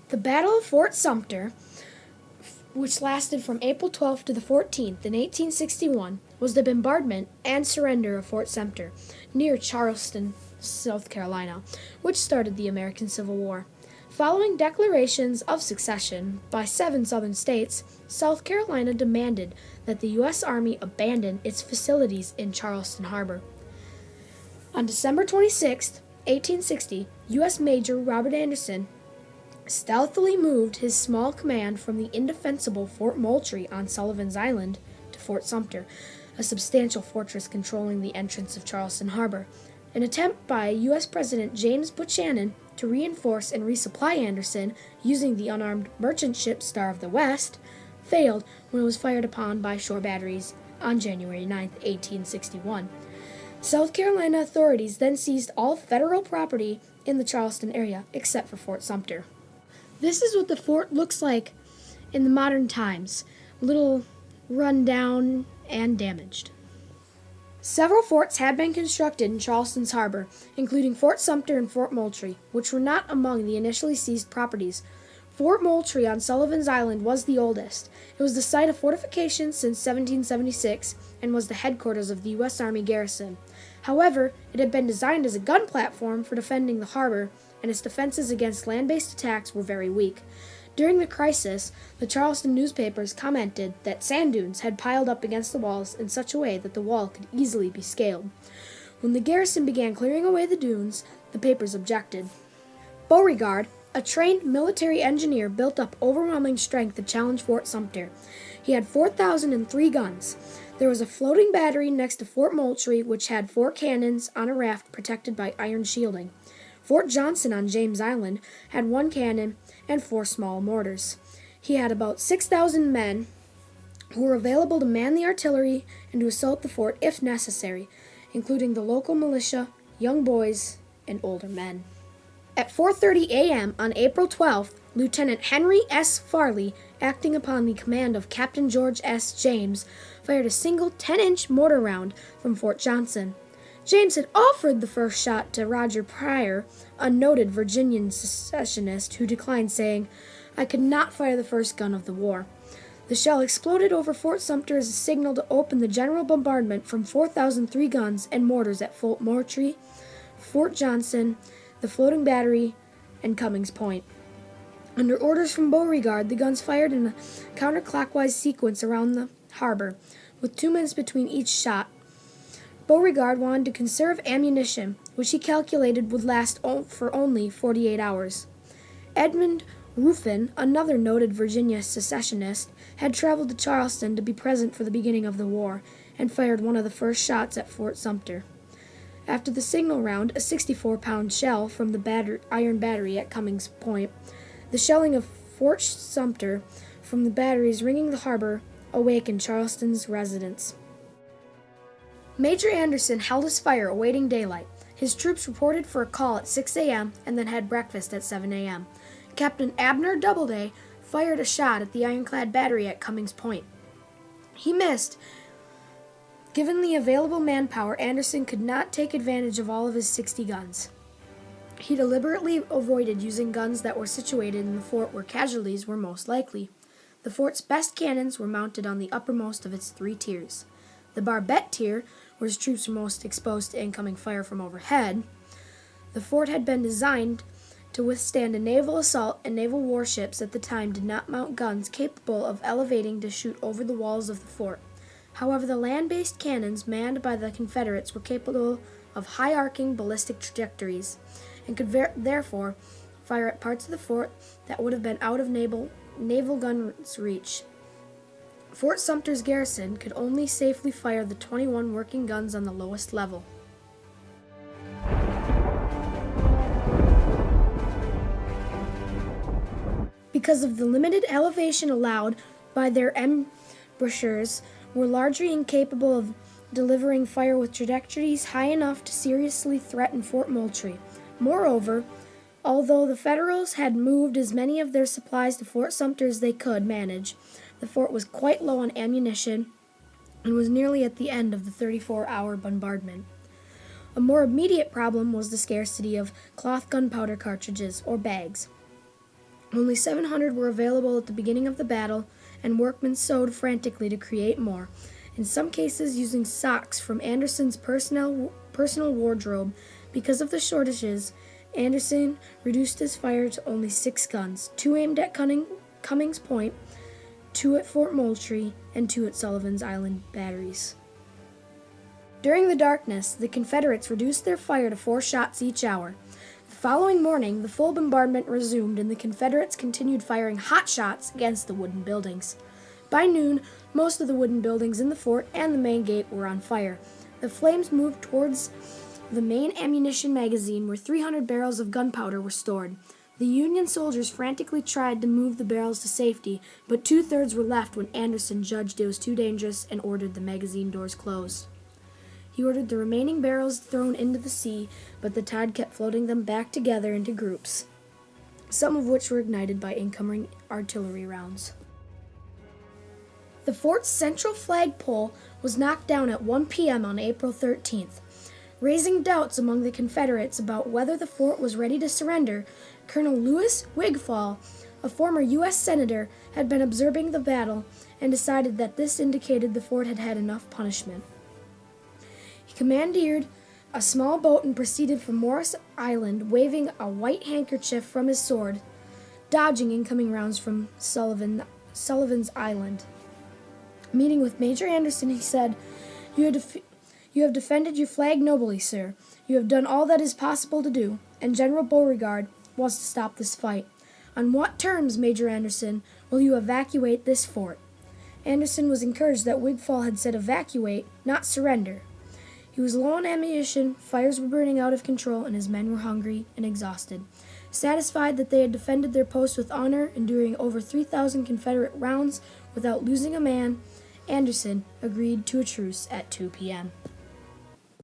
The Battle of Fort Sumter, which lasted from April 12th to the 14th in 1861, was the bombardment and surrender of Fort Sumter near Charleston, South Carolina, which started the American Civil War. Following declarations of secession by 7 southern states, South Carolina demanded that the U.S. Army abandon its facilities in Charleston Harbor. On December 26, 1860, U.S. Major Robert Anderson stealthily moved his small command from the indefensible Fort Moultrie on Sullivan's Island to Fort Sumter, a substantial fortress controlling the entrance of Charleston Harbor. An attempt by U.S. President James Buchanan to reinforce and resupply Anderson using the unarmed merchant ship Star of the West failed when it was fired upon by shore batteries on January 9, 1861. South Carolina authorities then seized all federal property in the Charleston area except for Fort Sumter. This is what the fort looks like in the modern times, a little run down and damaged. Several forts had been constructed in Charleston's harbor, including Fort Sumter and Fort Moultrie, which were not among the initially seized properties. Fort Moultrie on Sullivan's Island was the oldest. It was the site of fortifications since 1776 and was the headquarters of the U.S. Army garrison. However, it had been designed as a gun platform for defending the harbor, and its defenses against land-based attacks were very weak. During the crisis, the Charleston newspapers commented that sand dunes had piled up against the walls in such a way that the wall could easily be scaled. When the garrison began clearing away the dunes, the papers objected. Beauregard, a trained military engineer, built up overwhelming strength to challenge Fort Sumter. He had 4,003 guns. There was a floating battery next to Fort Moultrie, which had 4 cannons on a raft protected by iron shielding. Fort Johnson on James Island had 1 cannon and 4 small mortars. He had about 6,000 men who were available to man the artillery and to assault the fort if necessary, including the local militia, young boys, and older men. At 4:30 a.m. on April 12th, Lieutenant Henry S. Farley, acting upon the command of Captain George S. James, fired a single 10-inch mortar round from Fort Johnson. James had offered the first shot to Roger Pryor, a noted Virginian secessionist, who declined, saying, "I could not fire the first gun of the war." The shell exploded over Fort Sumter as a signal to open the general bombardment from 4,003 guns and mortars at Fort Moultrie, Fort Johnson, the floating battery, and Cummings Point. Under orders from Beauregard, the guns fired in a counterclockwise sequence around the harbor, with 2 minutes between each shot. Beauregard wanted to conserve ammunition, which he calculated would last for only 48 hours. Edmund Ruffin, another noted Virginia secessionist, had traveled to Charleston to be present for the beginning of the war, and fired one of the first shots at Fort Sumter. After the signal round, a 64-pound shell from the iron battery at Cummings Point, the shelling of Fort Sumter from the batteries ringing the harbor awakened Charleston's residents. Major Anderson held his fire awaiting daylight. His troops reported for a call at 6 a.m. and then had breakfast at 7 a.m. Captain Abner Doubleday fired a shot at the ironclad battery at Cummings Point. He missed. Given the available manpower, Anderson could not take advantage of all of his 60 guns. He deliberately avoided using guns that were situated in the fort where casualties were most likely. The fort's best cannons were mounted on the uppermost of its 3 tiers. The barbette tier, where its troops were most exposed to incoming fire from overhead. The fort had been designed to withstand a naval assault, and naval warships at the time did not mount guns capable of elevating to shoot over the walls of the fort. However, the land-based cannons manned by the Confederates were capable of high-arcing ballistic trajectories, and could therefore fire at parts of the fort that would have been out of naval guns' reach. Fort Sumter's garrison could only safely fire the 21 working guns on the lowest level. Because of the limited elevation allowed by their embrasures, were largely incapable of delivering fire with trajectories high enough to seriously threaten Fort Moultrie. Moreover, although the Federals had moved as many of their supplies to Fort Sumter as they could manage, the fort was quite low on ammunition and was nearly at the end of the 34-hour bombardment. A more immediate problem was the scarcity of cloth gunpowder cartridges, or bags. Only 700 were available at the beginning of the battle, and workmen sewed frantically to create more, in some cases using socks from Anderson's personal wardrobe. Because of the shortages, Anderson reduced his fire to only 6 guns, 2 aimed at Cummings Point, 2 at Fort Moultrie, and 2 at Sullivan's Island batteries. During the darkness, the Confederates reduced their fire to 4 shots each hour. The following morning, the full bombardment resumed, and the Confederates continued firing hot shots against the wooden buildings. By noon, most of the wooden buildings in the fort and the main gate were on fire. The flames moved towards the main ammunition magazine, where 300 barrels of gunpowder were stored. The Union soldiers frantically tried to move the barrels to safety, but 2/3 were left when Anderson judged it was too dangerous and ordered the magazine doors closed. He ordered the remaining barrels thrown into the sea, but the tide kept floating them back together into groups, some of which were ignited by incoming artillery rounds. The fort's central flagpole was knocked down at 1 p.m. on April 13th. Raising doubts among the Confederates about whether the fort was ready to surrender, Colonel Lewis Wigfall, a former U.S. Senator, had been observing the battle and decided that this indicated the fort had had enough punishment. He commandeered a small boat and proceeded from Morris Island, waving a white handkerchief from his sword, dodging incoming rounds from Sullivan's Island. Meeting with Major Anderson, he said, You have defended your flag nobly, sir. You have done all that is possible to do, and General Beauregard wants to stop this fight. On what terms, Major Anderson, will you evacuate this fort?" Anderson was encouraged that Wigfall had said evacuate, not surrender. He was low on ammunition, fires were burning out of control, and his men were hungry and exhausted. Satisfied that they had defended their post with honor, enduring over 3,000 Confederate rounds without losing a man, Anderson agreed to a truce at 2 p.m.